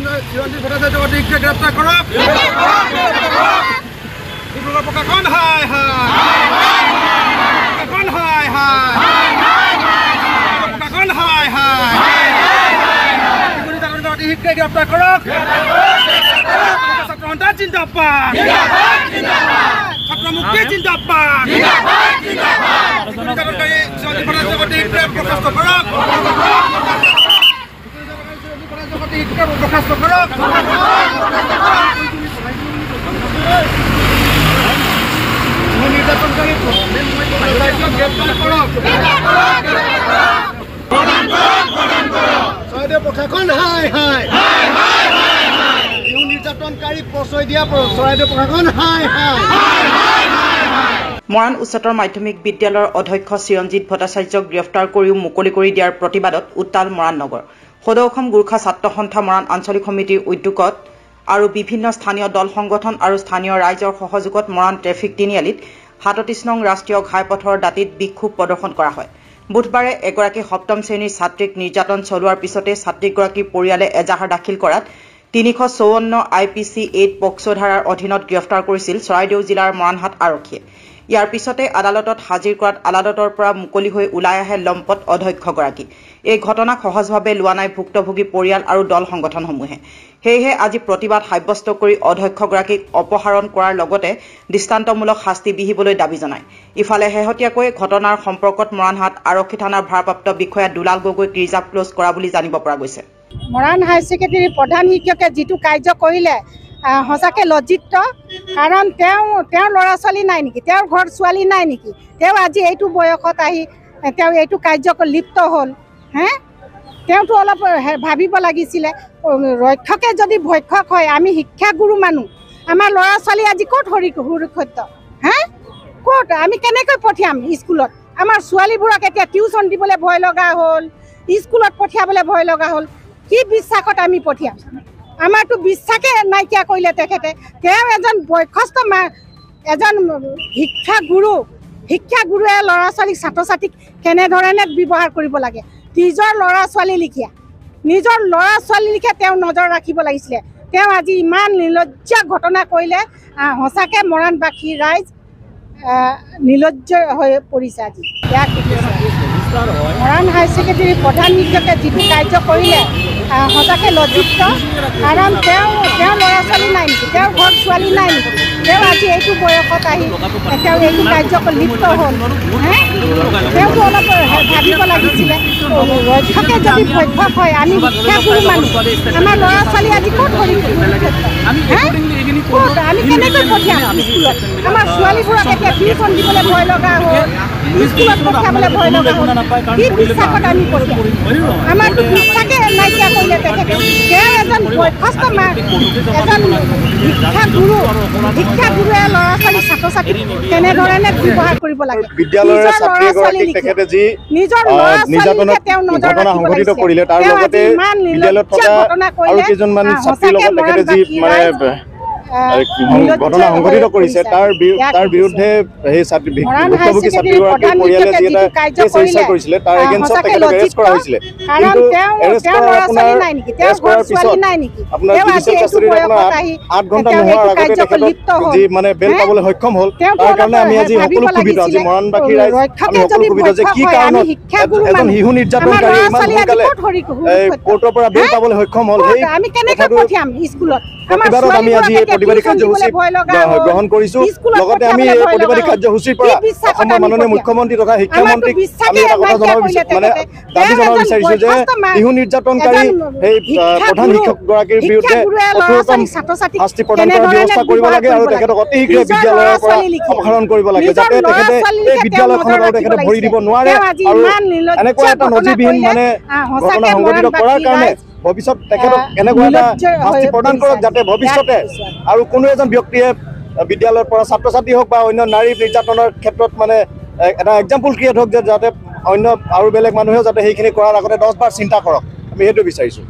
চিৰঞ্জীৱ ভট্টাচাৰ্য অধিককে গ্ৰেপ্তাৰ কৰক। ডিব্ৰুগড় প্ৰশাসন হাই হাই, প্ৰশাসন হাই হাই, প্ৰশাসন হাই হাই, অধিককে গ্ৰেপ্তাৰ কৰক। ছাত্ৰ সন্থা জিন্দাবাদ, ছাত্ৰ মুক্তি জিন্দাবাদ, চিৰঞ্জীৱ ভট্টাচাৰ্য অধিককে বৰ্খাস্ত কৰক। বৰ্খাস্ত কৰক। নিৰ্যাতনকাৰী গ্ৰেপ্তাৰ কৰক। চৰাইদেউ প্ৰশাসন হাই হাই, নিৰ্যাতনকাৰী প্ৰশ্ৰয় দিয়া চৰাইদেউ প্ৰশাসন হাই হাই। মৰাণ উচ্চতৰ মাধ্যমিক বিদ্যালয়ৰ অধ্যক্ষ চিৰঞ্জীৱ ভট্টাচাৰ্যক গ্ৰেপ্তাৰ কৰিও মুকলি কৰি দিয়াৰ প্ৰতিবাদত উত্তাল মৰাণ নগৰ। সদৌ অসম গোৰ্খা ছাত্ৰ সন্থা মৰাণ আঞ্চলিক সমিতিৰ উদ্যোগত আৰু বিভিন্ন স্থানীয় দল সংগঠন আৰু স্থানীয় ৰাইজৰ সহযোগত মৰাণ ট্ৰেফিক তিনিআলিত ৩৭ নং ৰাষ্ট্ৰীয় ঘাইপথৰ দাঁতিত বিক্ষোভ প্ৰদৰ্শন কৰা হয়। বুধবাৰে এগৰাকী সপ্তম শ্ৰেণীৰ ছাত্ৰীক নিৰ্যাতন চলোৱাৰ পিছতে ছাত্ৰীগৰাকীৰ পৰিয়ালে এজাহাৰ দাখিল কৰাত ৩৫৪ IPC 8 পক্সো ধাৰাৰ অধীনত গ্ৰেপ্তাৰ কৰিছিল চৰাইদেউ জিলাৰ মৰাণহাট আৰক্ষীয়ে। ইয়াৰ পিছতে আদালতত হাজিৰ কৰাত আদালতৰ পৰা মুকলি হৈ ওলাই আহে লম্পট অধ্যক্ষগৰাকী। এই ঘটনাক সহজভাৱে লোৱা নাই ভুক্তভোগী পৰিয়াল আৰু দল সংগঠনসমূহে। সেয়েহে আজি প্ৰতিবাদ সাব্যস্ত কৰি অধ্যক্ষগৰাকীক অপসাৰণ কৰাৰ লগতে দৃষ্টান্তমূলক শাস্তি বিহিবলৈ দাবী জনায়। ইফালে শেহতীয়াকৈ ঘটনাৰ সম্পৰ্কত মৰাণহাট আৰক্ষী থানাৰ ভাৰপ্ৰাপ্ত বিষয়া দুলাল গগৈক ৰিজাৰ্ভ ক্লজ কৰা বুলি জানিব পৰা গৈছে। মৰাণ হায়াৰ ছেকেণ্ডেৰীৰ প্ৰধান শিক্ষকে যিটো কাৰ্য কৰিলে সঁচাকৈ লজ্জিত। কাৰণ তেওঁৰ ল'ৰা ছোৱালী নাই নেকি, তেওঁৰ ঘৰত ছোৱালী নাই নেকি, তেওঁ আজি এইটো বয়সত আহি তেওঁ এইটো কাৰ্যত লিপ্ত হ'ল। তেওঁতো অলপ ভাবিব লাগিছিলে। ৰক্ষকে যদি ভক্ষক হয়, আমি শিক্ষাগুৰু মানুহ, আমাৰ ল'ৰা ছোৱালী আজি ক'ত সুৰক্ষিত? ক'ত আমি কেনেকৈ পঠিয়াম স্কুলত? আমাৰ ছোৱালীবোৰক এতিয়া টিউশ্যন দিবলৈ ভয় লগা হ'ল, স্কুলত পঠিয়াবলৈ ভয় লগা হ'ল। কি বিশ্বাসত আমি পঠিয়াম? আমাৰতো বিশ্বাসে নাইকিয়া কৰিলে তেখেতে। তেওঁ এজন বয়সস্থ এজন শিক্ষাগুৰুৱে ল'ৰা ছোৱালীক ছাত্ৰ ছাত্ৰীক কেনেধৰণে ব্যৱহাৰ কৰিব লাগে, নিজৰ ল'ৰা ছোৱালী লিখীয়া তেওঁ নজৰ ৰাখিব লাগিছিলে। তেওঁ আজি ইমান নিৰ্লজ্জ ঘটনা কৰিলে। সঁচাকৈ মৰাণবাসী ৰাইজ নিৰ্লজ্জ হৈ পৰিছে। আজি মৰাণ হায়াৰ ছেকেণ্ডেৰীৰ প্ৰধান শিক্ষকে যিটো কাৰ্য কৰিলে সঁচাকৈ লজ্জিত। কাৰণ তেওঁৰ ল'ৰা ছোৱালী নাই নেকি, তেওঁৰ ঘৰত ছোৱালী নাই নেকি, তেওঁ আজি এইটো বয়সত আহি তেওঁ এইটো কাৰ্যত লিপ্ত হ'ল। তেওঁতো অলপ ভাবিব লাগিছিলে। ৰক্ষকে যদি ভক্ষক হয়, আমি শিক্ষাগুৰু মানুহ, আমাৰ ল'ৰা ছোৱালী আজি ক'ত ক'ত আমি কেনেকৈ পঠিয়াম স্কুলত? আমাৰ ছোৱালীবোৰক এতিয়া টিউশ্যন দিবলৈ ভয় লগা হ'ল, স্কুলত পঠিয়াবলৈ ভয় লগা হ'ল। কি বিশ্বাসত আমি পঠিয়াম? আমাৰতো বিশ্বাসে নাইকিয়া কৰিলে তেখেতে। তেওঁ এজন বয়সস্থ এজন শিক্ষাগুৰুৱে ল'ৰা ছোৱালী ছাত্ৰ ছাত্ৰীক কেনেধৰণে ব্যৱহাৰ কৰিব লাগে, নিজৰ ল'ৰা ছোৱালী নিজৰ ল'ৰা ছোৱালীকে তেওঁ নজৰ ৰাখিব লাগিছিলে। তেওঁ আজি ইমান নিৰ্লজ্জ ঘটনা কৰিলে। সঁচাকৈ মৰাণবাসী ৰাইজ ঘটনা সংঘটিত কৰিছে। তাৰ বিৰুদ্ধে সেই ভুক্তভোগী ছাত্ৰীগৰাকীৰ পৰিয়ালে যি এটা কেছ ৰেজিষ্টাৰ কৰিছিলে, তাৰ এগেইনষ্টত তেখেতক এৰেষ্ট কৰা হৈছিলে। কিন্তু এৰেষ্ট কৰাৰ পিছত আপোনাৰ জুডিচিয়েল কাষ্টডিত আপোনাৰ 8 ঘণ্টা নোহোৱাৰ আগতে তেখেতক যি বেল পাবলৈ সক্ষম হ'ল। তাৰ কাৰণে আমি আজি সকলো ক্ষোভিত, আজি মৰাণবাসী ৰাইজ আমি সকলো ক্ষোভিত যে কি কাৰণত এজন শিশু নিৰ্যাতনকাৰী ইমান সোনকালে কোৰ্টৰ পৰা বেল পাবলৈ সক্ষম হ'ল। সেই প্ৰতিবাদত আমি আজি এই প্ৰতিবাদী কাৰ্যসূচী গ্ৰহণ কৰিছো। লগতে আমি এই প্ৰতিবাদী কাৰ্যসূচীৰ পৰা অসমৰ মাননীয় মুখ্যমন্ত্ৰী তথা শিক্ষামন্ত্ৰীক আমি এটা কথা দাবী জনাব বিচাৰিছো যে শিশু নিৰ্যাতনকাৰী সেই প্ৰধান শিক্ষকগৰাকীৰ বিৰুদ্ধে কঠোৰতম শাস্তি প্ৰদান কৰাৰ ব্যৱস্থা কৰিব লাগে আৰু তেখেতক অতি শীঘ্ৰে বিদ্যালয়ৰ পৰা অপসাৰণ কৰিব লাগে, যাতে তেখেতে এই বিদ্যালয়খনত আৰু তেখেতে ভৰি দিব নোৱাৰে। আৰু এনেকুৱা এটা নজিৰবিহীন ঘটনা সংঘটিত কৰাৰ কাৰণে ভৱিষ্যত তেখেতক এনেকুৱা এটা শাস্তি প্ৰদান কৰক, যাতে ভৱিষ্যতে আৰু কোনো এজন ব্যক্তিয়ে বিদ্যালয়ৰ পৰা ছাত্ৰ ছাত্ৰী হওক বা অন্য নাৰী নিৰ্যাতনৰ ক্ষেত্ৰত এটা এক্সাম্পল ক্ৰিয়েট হওক, যে যাতে অন্য আৰু বেলেগ মানুহেও যাতে সেইখিনি কৰাৰ আগতে 10 বাৰ চিন্তা কৰক। আমি সেইটো বিচাৰিছোঁ।